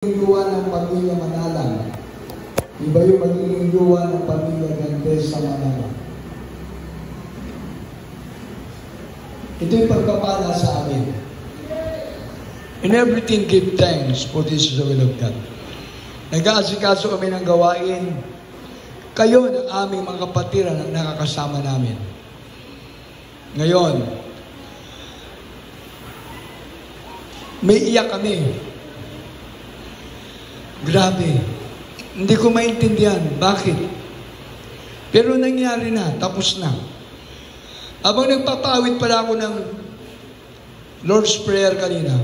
Luwa ng pamilya Manalang. Iba yung magiging luwa ng pamilya Gentes sa Manalang. Ito yung pagpapala sa amin. In everything, give thanks, for this is the will of God. Nag-aasikaso kami ng gawain. Kayo ng aming mga kapatiran ang nakakasama namin. Ngayon, may iyak kami. Grabe. Hindi ko maintindihan. Bakit? Pero nangyari na. Tapos na. Habang nagpapawit pala ako ng Lord's Prayer kanina,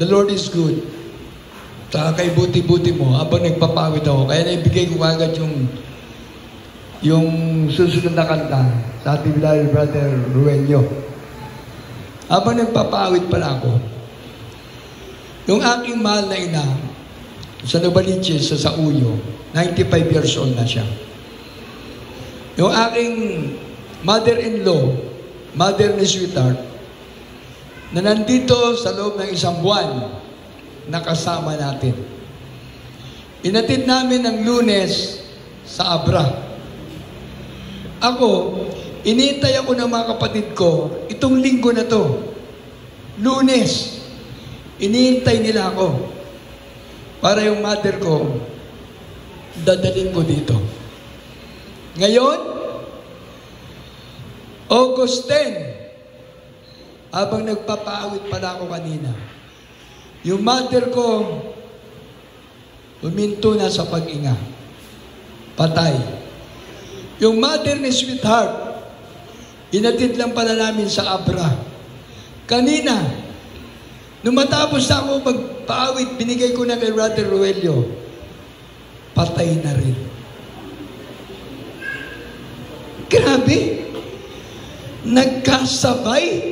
the Lord is good. Saka kay buti-buti mo, habang nagpapawit ako, kaya naibigay ko agad yung susunod na kanta sa ating Brother Ruelio. Habang nagpapawit pala ako, yung aking mahal na ina, sa Novaliches, sa Sauyo, 95 years old na siya. Yung aking mother-in-law, mother ni sweetheart, na nandito sa loob ng isang buwan, nakasama natin. Inatid namin ng Lunes sa Abra. Ako, inintay ako ng mga kapatid ko, itong linggo na to, Lunes, iniintay nila ako para yung mother ko dadalhin ko dito. Ngayon, August 10, habang nagpapaawit pala ako kanina, yung mother ko huminto na sa pag-inga. Patay. Yung mother ni sweetheart, inatid lang pala namin sa Abra. Kanina, nung matapos na ako magpaawit, binigay ko na kay Brother Ruelio, patay na rin. Grabe! Nagkasabay.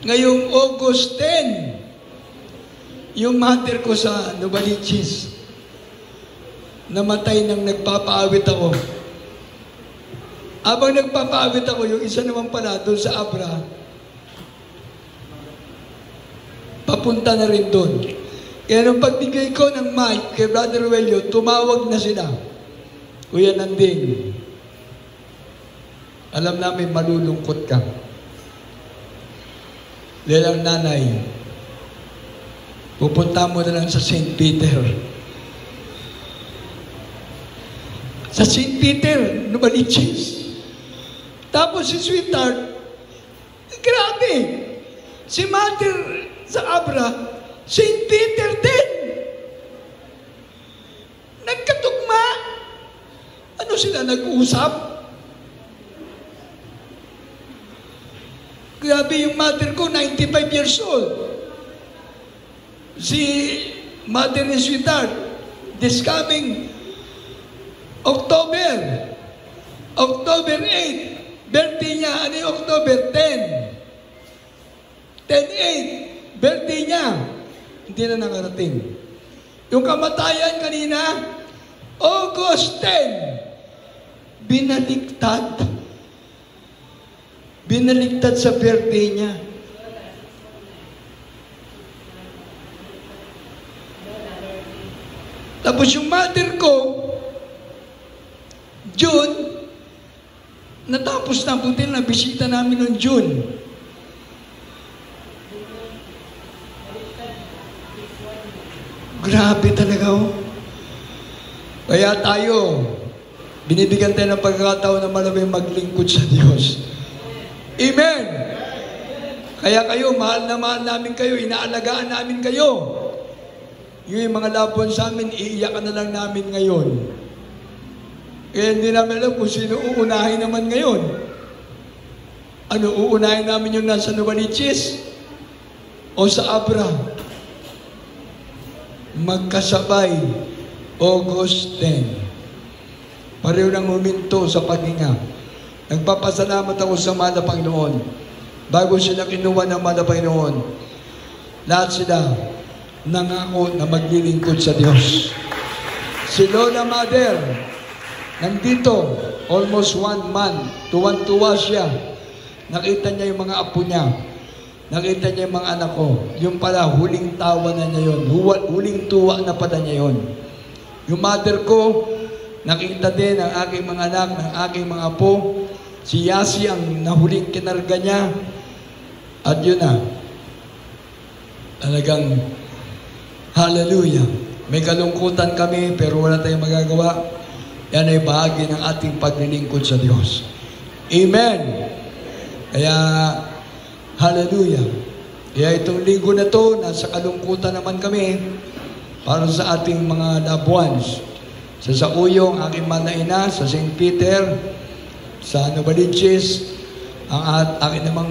Ngayong August 10, yung mother ko sa Novaliches, namatay nang nagpapaawit ako. Habang nagpapaawit ako, yung isa naman pala doon sa Abra, papunta na rin doon. Kaya nung pagbigay ko ng mic kay Brother Ruelio, tumawag na sila. Kuya Nanding, alam namin malulungkot ka. Dahil ang nanay, pupunta mo na lang sa St. Peter. Sa St. Peter, Novaliches. Tapos si sweetheart, grabe! Si mother sa Abra, St. Peter din. Nagkatugma. Ano sila nag-uusap? Grabe yung mother ko, 95 years old. Si mother ni sweetheart, this coming October 8, birthday niya, ano yung October 10? 10-8, birthday niya. Hindi na nakarating. Yung kamatayan kanina, August 10, binaliktad. Binaliktad sa birthday niya. Tapos yung mother ko, June, natapos na, buti na bisita namin noong June. Grabe talaga, oh. Kaya tayo, binibigyan tayo ng pagkakataon na malamang maglingkod sa Diyos. Amen! Kaya kayo, mahal na mahal namin kayo, inaalagaan namin kayo. Yung mga loved ones sa amin, iiyakan na lang namin ngayon. Kaya hindi namin alam kung sino uunahin naman ngayon. Ano, uunahin namin yung nasa Novaliches o sa Abra? Magkasabay, August 10. Pareho nang huminto sa paghinga. Nagpapasalamat ako sa mahal na Panginoon. Bago sila kinuha ng mahal na Panginoon, lahat sila nangako na maglilingkod sa Diyos. Si Lola Mother, nandito, almost 1 month, tuwan-tuwa siya. Nakita niya yung mga apo niya. nakita niya yung mga anak ko. Yung pala, huling tawa na niya yun. Huling tuwa na pala niya yun. Yung mother ko, nakita din ang aking mga anak, ng aking mga apo. Si Yasi ang nahuling kinarga niya. At yun na. Talagang, hallelujah. May kalungkutan kami, pero wala tayong magagawa. Yan ay bahagi ng ating paglilingkod sa Diyos. Amen. Kaya, hallelujah. Kaya itong linggo na to, nasa kalungkutan naman kami para sa ating mga loved ones. Sa Sauyong, aking manaina, sa St. Peter, sa Novaliches, ang aking namang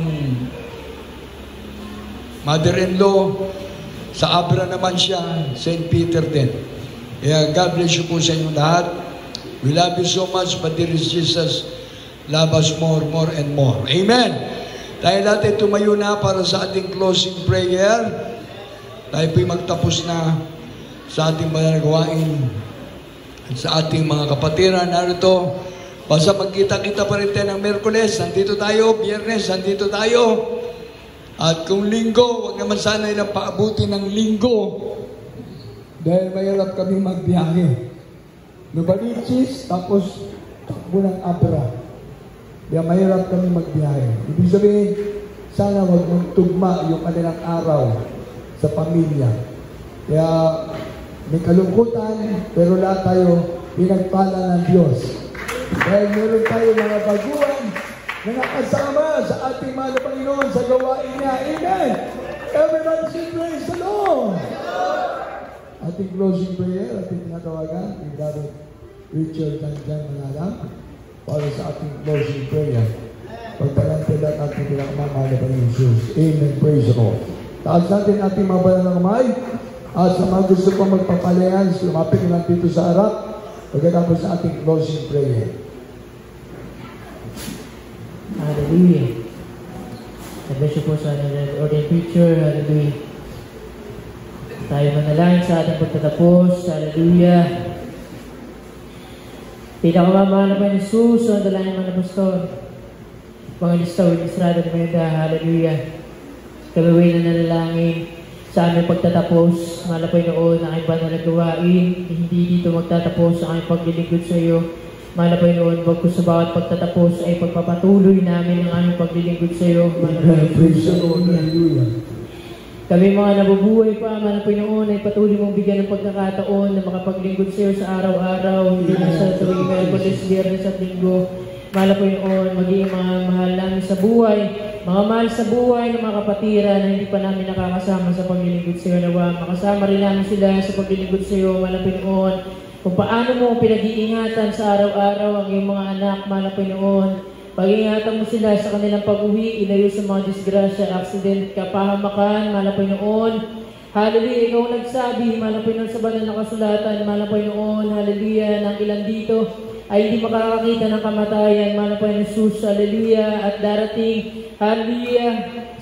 mother-in-law, sa Abra naman siya, St. Peter din. Kaya God bless you po sa inyong lahat. We love you so much, but there is Jesus love us more, more and more. Amen. Tayo natin tumayo na para sa ating closing prayer. Tayo po'y magtapos na sa ating mga gawain at sa ating mga kapatiran. Narito, basta magkita-kita pa rin tayo ng Miyerkules, nandito tayo, Biyernes, nandito tayo. At kung Linggo, wag naman sana ilang paabuti ng Linggo. Dahil mahirap kami magbiyahe. Novaliches, tapos takbo ng Abra. Kaya mahirap kami magbiyahe. Ibig sabihin, sana wag mong tugma yung kanilang araw sa pamilya. Kaya may kalungkutan, pero lahat tayo pinagpala ng Diyos. Dahil meron tayo mga baguhan na nakasama sa ating mahal na Panginoon sa gawain niya. Amen! Everybody say praise the Lord! Ating closing prayer, ating tinatawagan, yung Brother Richard Danjan Manalang, para sa ating closing prayer. Pagpalantilan natin pinakamamahal na Panginoon Jesus. Amen. Praise the Lord. Taas natin ating mga banal na kamay. At sa mga gusto pang magpapalayan, lumapit lang dito sa harap. Pagkatapos sa ating closing prayer. Hallelujah. God-bless you po sa ordained preacher. Hallelujah. Tayo manalangin sa ating pagtatapos. Hallelujah. Pinakamamahal na Panginoon Jesus, ang dalangin mga pastor. Pangalista, Winisrado na Mayuda, hallelujah. Kagawin na nanalangin sa aming pagtatapos. Mahal na Panginoon, ang aking banal na gawain, hindi dito magtatapos ang aking paglilingkod sa iyo. Mahal na Panginoon, wag ko sa bawat pagtatapos ay pagpapatuloy namin ang aming paglilingkod sa iyo. Mahal na Panginoon, hallelujah. Kami mga nabubuhay pa, Mahal na Panginoon, ay patuloy mong bigyan ng pagkakataon na makapaglingkod sa iyo sa araw-araw, hindi na sa tuwing Miyerkules, Biyernes at Linggo. Mahal na Panginoon, maging mga mahal namin sa buhay, mga mahal sa buhay ng mga kapatiran na hindi pa namin nakakasama sa paglilingkod sa iyo. Nawa, makasama rin namin sila sa paglilingkod sa iyo, Mahal na Panginoon, kung paano mo pinag-iingatan sa araw-araw ang iyong mga anak, Mahal na Panginoon. Pag-ingatan mo sila sa kanilang pag-uwi, ilayo sa mga disgrasya, accident, kapahamakan, Mahal na Panginoon. Hallelujah, ikaw nagsabi, Mahal na Panginoon, sa banal na kasulatan, Mahal na Panginoon, hallelujah, ng ilan dito ay hindi makakakita ng kamatayan, Mahal na Panginoon Jesus, hallelujah, at darating, hallelujah,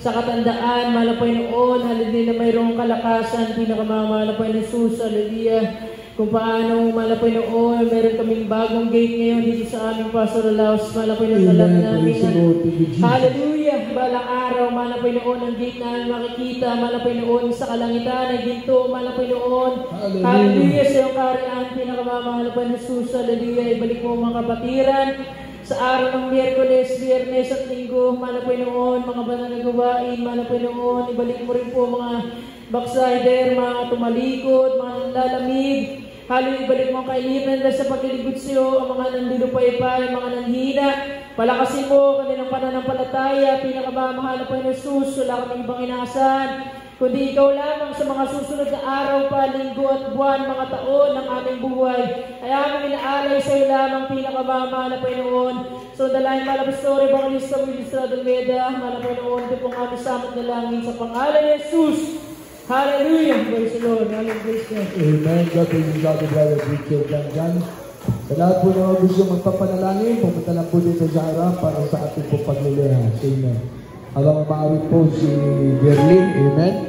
sa katandaan, Mahal na Panginoon, hallelujah, na mayroong kalakasan, pinakamamahal na Panginoon Jesus, hallelujah. Kung paano, Mahal na Panginoon, meron kaming bagong gate ngayon dito sa aming pastoral house. Mahal na Panginoon, alam namin na, hallelujah, balang araw, Mahal na Panginoon, ang gate namin makikita, Mahal na Panginoon, sa kalangitan, ang ginto, Mahal na Panginoon, hallelujah, sa iyong kariyan, pinakamamahal na Panginoon Jesus, hallelujah, ibalik mo mga kapatiran, sa araw ng Miyerkules, Biyernes at Linggo, Mahal na Panginoon, mga banal na gawain, Mahal na Panginoon, ibalik mo rin po mga backslider, mga tumalikod, mga lalamig, hallelujah, ibalik mo ang kailipan nila sa paglilingkod sa iyo, ang mga nandulupay-pay, mga nanhina, palakasin mo kanilang pananampalataya, pinakamamahal na Panginoon Jesus, wala kaming ibang inaasahan, kundi ikaw lamang sa mga susunod na araw pa, linggo at buwan, mga taon ng aming buhay. Ay aming inaalay sa iyo lamang, pinakamamahal na Panginoon. So dalangin, Mahal na Pastor, Evangelista Winisrado Almeida, Mahal na Panginoon, ito pong aming samot na langin sa pangalan ni Jesus. Hallelujah! Praise the Lord. Hallelujah. Amen. God bless you, Brother Richard Danjan. Sa lahat po na gusto magpapanalangin, pumunta lang po dito sa harap para sa ating po paglilihas. Amen. Habang maaari po si Gerlin. Amen.